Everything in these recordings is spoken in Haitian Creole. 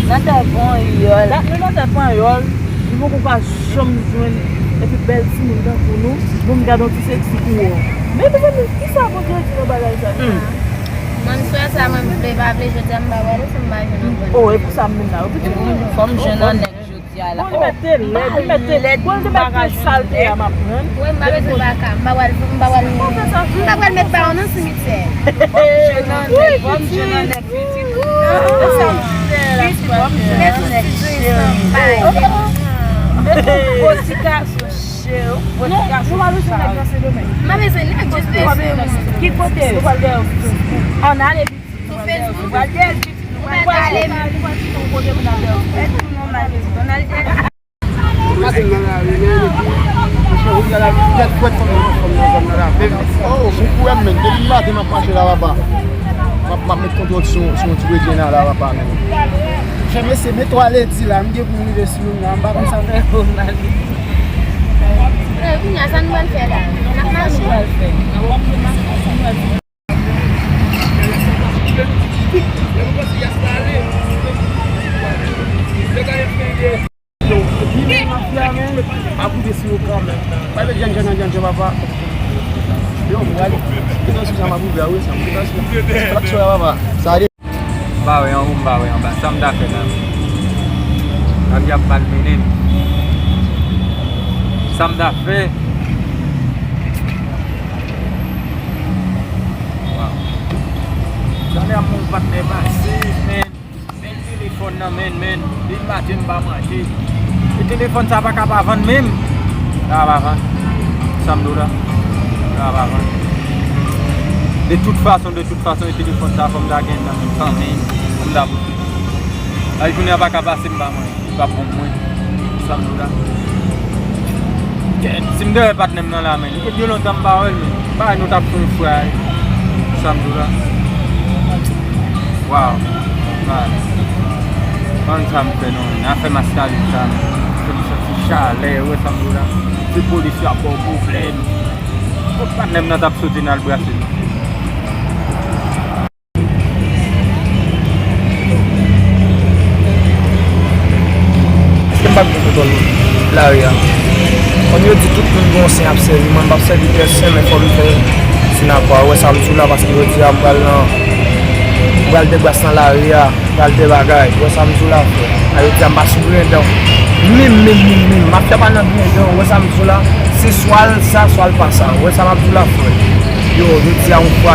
Nante pon yol. Nante pon yol. Il faut qu'on fasse chambre joindre et puis belle si nous dans pour nous. Nous regardons tout sexy pour nous. Mais qui ça pour dire tu bagage ça? Man soya ça même voulait pas appeler je t'aime pas voilà ça m'a jeune. Oh et pour ça même là. Comme jeune en nek jodi à la. On mettez les bagage saleté à ma prendre. Oui, m'a besoin pas cam. M'a wal mettre pas en cimetière. Comme jeune en nek petit. Qui côté? On a les ma mettre contrôle sur petit bébé là-bas. J'aime laisser mes toilettes là, me dire pour nous dessus là, on va comme ça faire pour nous. Il y a ça nous va faire là. On a marché. Bawe en bas, ça me da fait là. On y a pas le minen. Ça me da fait. Wow. J'en ai à mon partenaire passé, men. Men téléphone là, men. Il matin pas manger. Le téléphone ça pas capable vendre même. Ça va vendre. Ça me doit. Ça va vendre. De toute façon, le téléphone ça comme la gagne dans une famille, comme la boutique. Là, il ne va pas passer, il va prendre moins. Ça me doit. Si je ne vais pas tenir dans la main, il faut longtemps parole, mais nous tapons une fois. Ça me doit. Waouh. Quand ça me fait, non, on a fait ma salle, ça me fait chalet, ça me doit. Les policiers ont pas de problème. Il faut pas tenir dans sauter dans le bracelet. Là, on dit tout le monde c'est observé, on va observer personne, mais il faut le faire. Sinon, ouais, ça me saoule parce que je dis à moi, je vais déplacer dans l'arrière, je vais des bagages, ouais, ça me saoule. Je dis à moi, je suis dedans. Même, je ne fais pas dans le ouais, ça me saoule. C'est soit ça, soit pas ça, ouais, ça me saoule. Yo, je dis à moi,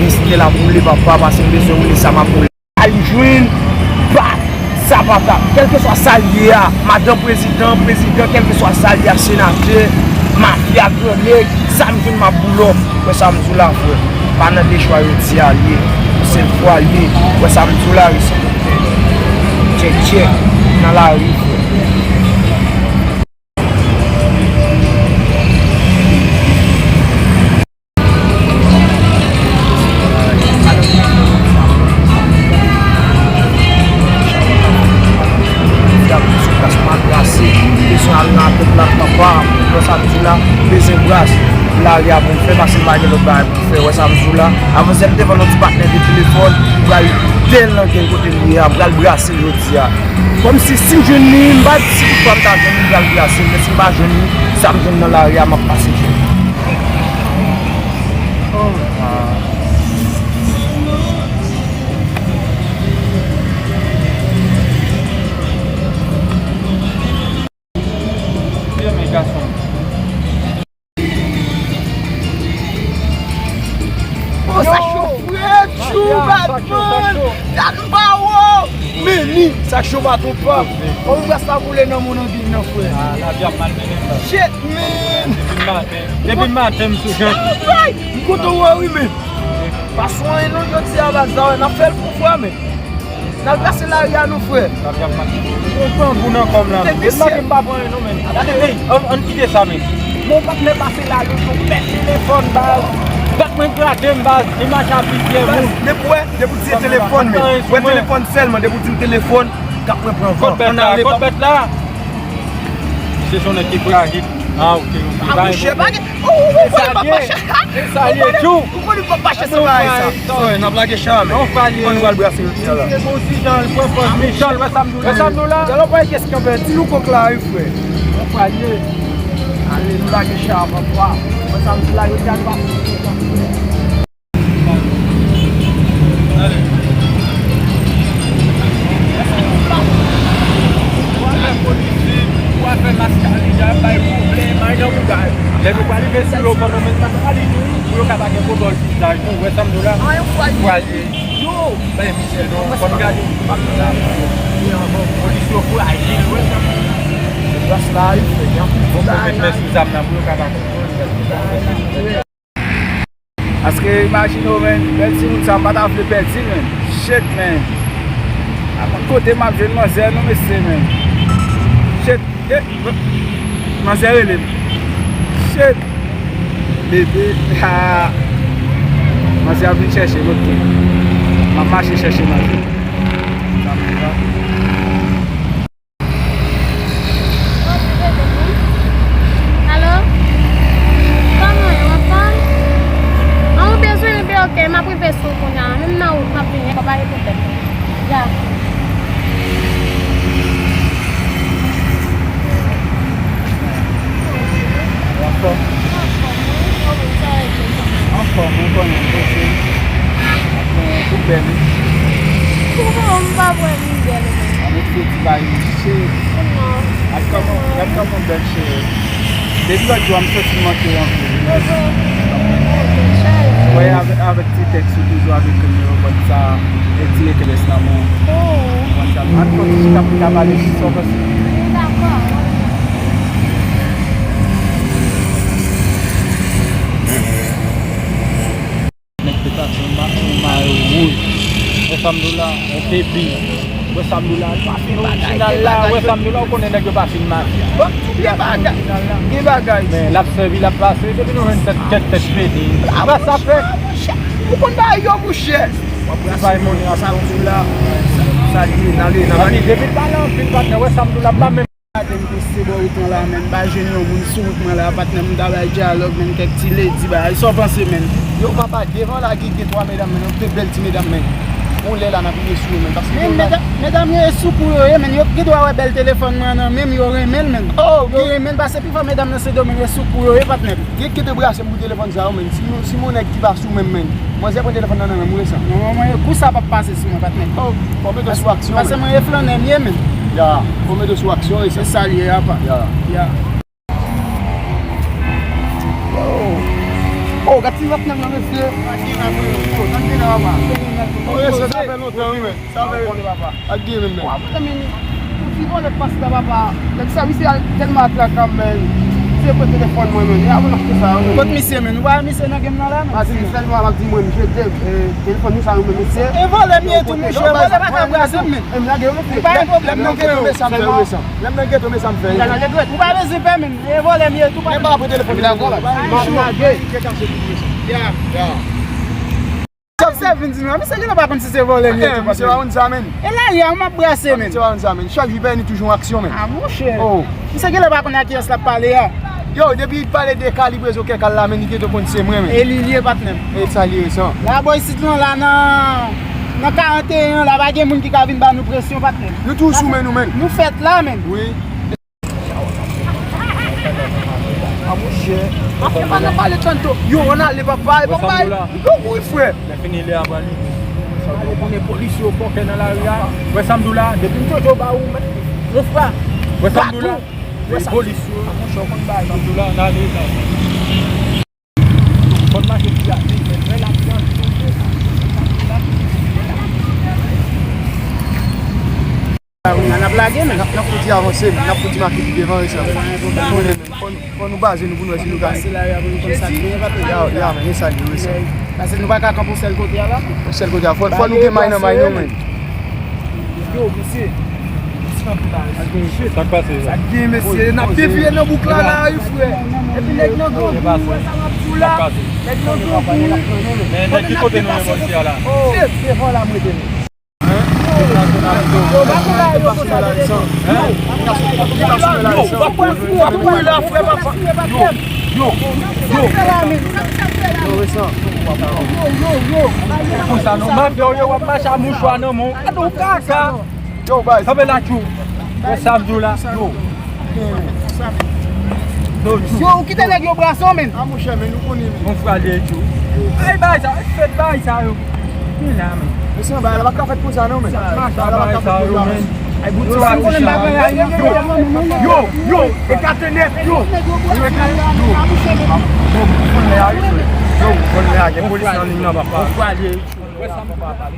c'était la boule, papa, parce que je voulais ça m'a boule. Allez, jouer, ça va pas, quel que soit ça lié à madame président, quel que soit ça lié à sénateur, mafia, collègue, ça me donne ma boulot, ouais, ça me dit là, pas dans des choix de alliés, c'est le fois lié, ouais, ça me dit là, check, dans la rue. Là, il y a mon frère parce qu'il m'a dit le bain pour faire ça là. Avant de devant notre partenaire de téléphone, il va tellement qu'il côté lui, il va le brasser aujourd'hui. Comme si je n'y pas si tu comme ta jeune, il va le brasser, mais si pas jeune, ça me donne dans l'arrière, m'a passé. Ça chauffe pas trop pas. On va ça rouler dans mon envie non frère. Ah la bien mal mené. Shit man. Depuis matin monsieur. Koto oui mais. Pas soin non yo ti à bazar, on a fait pour fois mais. N'a pas c'est là ya nous frère. La bien mal. On prend pour non comme là. C'est pas bon non mais. Allez, on quitte ça mais. Mon pas ne passer là le téléphone base. Batman gratter base, image à piquer vous. Depuis téléphone mais. Ouais téléphone seulement depuis téléphone. On a les bêtes là. C'est son équipe là. Ah, ok. Ah, mouche, bagay. Sa liye tou. Ou kon nou pa bache sa bagay sa? Nan blage chan men. Non pa liye. Kon nou al brase yon tia la. Se bon si jan, propos Michel, wè samdou la. Jalon pa yon keske ben, ti nou kok la yon fwe. Non pa liye. Ale nou blage chan pa pwa. Wè samdou la yon tia la. Fè maskali jan, bay problem, ay nan mou gaj. Lè nou kwa li ve si lo kon nou men maskali nou, pou yo kabake pou bol fitaj nou, wè samdou la. A yon Kwa li. Yo! Ben Michel nou, kon gaj nou, bakou la. Polis yo kwa li, wè samdou. Bras la yon fwe, yon fwe. Bon pou met men sou zam nan, pou yo kabake pou bol. Aske imagino men, belsi moun sa mbata vle belsi men. Shit men. A man kote ma ven manzer nou me se men. Shit. Manzer ele. Shit. Bebe. Manzer vin chèche lote. Mama chèche manzer. Allo? Koman yon wapon? An ou bezwen yon be ok, ma prive sou kon yan. Mèm nan ou ma prive, pa bari pou tep. Ya. Encore, mon konnen, pou beni. Kou mba wè mi gèle. Ame fè ti bayi, shit. Ak kamon ben shit. Debi wak yo am soti manke yon fè. Wè avèk ti tek sou toujou avèk kèmyo, bon sa eti ekèles nan moun. An kon si kapou kabale si so basi. D'akor. Wè samdou la, on tepi. Wè samdou la, wè samdou la, ou konen nek yo basin mafya. Ge bagay. Men, lap servi, lap pase, debi nou ren ket pedi. Wè sa fe? Ou kon ba yo mouche? Wè sa yon mouni asan. Samdou la, sa li nan li nan Wè debi talan, pin patne, wè samdou la, bla men. Aten ki se bo iton la men, ba jen yo moun sou moutman la patne moun dabay diyalog men kek ti ledi ba, yi so panse men. Yo papa, devan la gig de 3 medam men, ou te bel ti medam men. On lè la nan piye sou men. Medam yo e sou pou yo ye men, yo ki dwa we bel telefon man nan men, yo remel men. Yo remel, ba se pi fa medam nan se do men, yo sou pou yo ye patne. Gig ki te brase mou telefon sa ou men, si moun ek ki ba sou men men. Mwen se pon telefon nan nan mou e sa. Non, mwen kou sa pa pase si mwen patne. Pou me de sou aksyon men. Pase mwen e flan nem ye men. Ya, pou me de sou aksyon e se. Se salye ya pa. Ya. Oh, gati wap nan nan fye. Aki nan mwen, nan gen nan wapa. Sa fè notan wè men. Sa fè ak di men men. Wap, men, si bon le pas da wapa, lek sa wisi al telman atlakam men, se pe telefon mwen men, ya wè nakte sa wè. Kote misye men, wè misye nan gen nan la men. Asi, selman ak di mwen, mwen telefon nou sa wè men misye. E vole miye tou mwen, vole baka brase men. E mwen gen wè fè. Ba yon problem Lem nan geto me sam fè wè san. Lem nan geto me sam fè. Yana legret, ou ba rezipe men, e vole miye tou pa. E ba apre telefon mi la vola. Ya. Chop se vin di nou, mi se gen pa kon si se vole miye tou pa. Mwen se wawoun sa men. E la li an ma brase men. Mwen se wawoun sa men. Chak jipe ni toujou aksyon men. A mouche. Oh. Mi se gen pa kon a ki yos la pale ya. Yo, debi yi pale de kalibre zo ke kal la men, ni ke to kon se mwen men. E li liye patnem. E sa liye san. La boy sit nou la nan 41 la bagye moun ki ka vin ba nou presyon patnem. Nou tou sou men nou men. Nou fet la men. Oui. A mouche. Mwen pa pale tanto. Yo, on a le papa. Yo, mwen fwe. Le fini le abali. Ale pou ne polis yo pou ke nan la ria. Wè samdou la, depi mtoto ba ou men. Refra. Wè samdou la. Wè polis yo. Samdou la, nan le la. Kon ma ke ti a di, men relasyon. Nan a blage men. Nap kouti avanse, nap kouti maketi devan e sa. Kon nou baze nou pou nou esi nou gane. Se la ya pou nou kon sakriye patnem. Ya men, e sa liye e sa. Pase nou baka kan pou sel kote ya la. Sel kote a, fò nou gen may nan men. Yo, misi. Tak pase. Sa gen mesye, nap devye nan boukla la yu fwe. E pi nek nan go, fwe sa nap sou la. Nek nan go, Men, nek ki kote nou men monsi ala. Se fon la mwete men. Yo, ou ki te neg yo braso men? A mouche men, nou koni men. Mon frère de tout. Ay bay ça, faites bay ça yo. Ni là men. Mè se ba, la baka fet pou sa nou men. Bay ça yo men. Ay bouti Yo, yo, e kate net, yo. Kon le a, gen polis nan lim nan ba pa. Mon frère de. Ouais ça mon papa.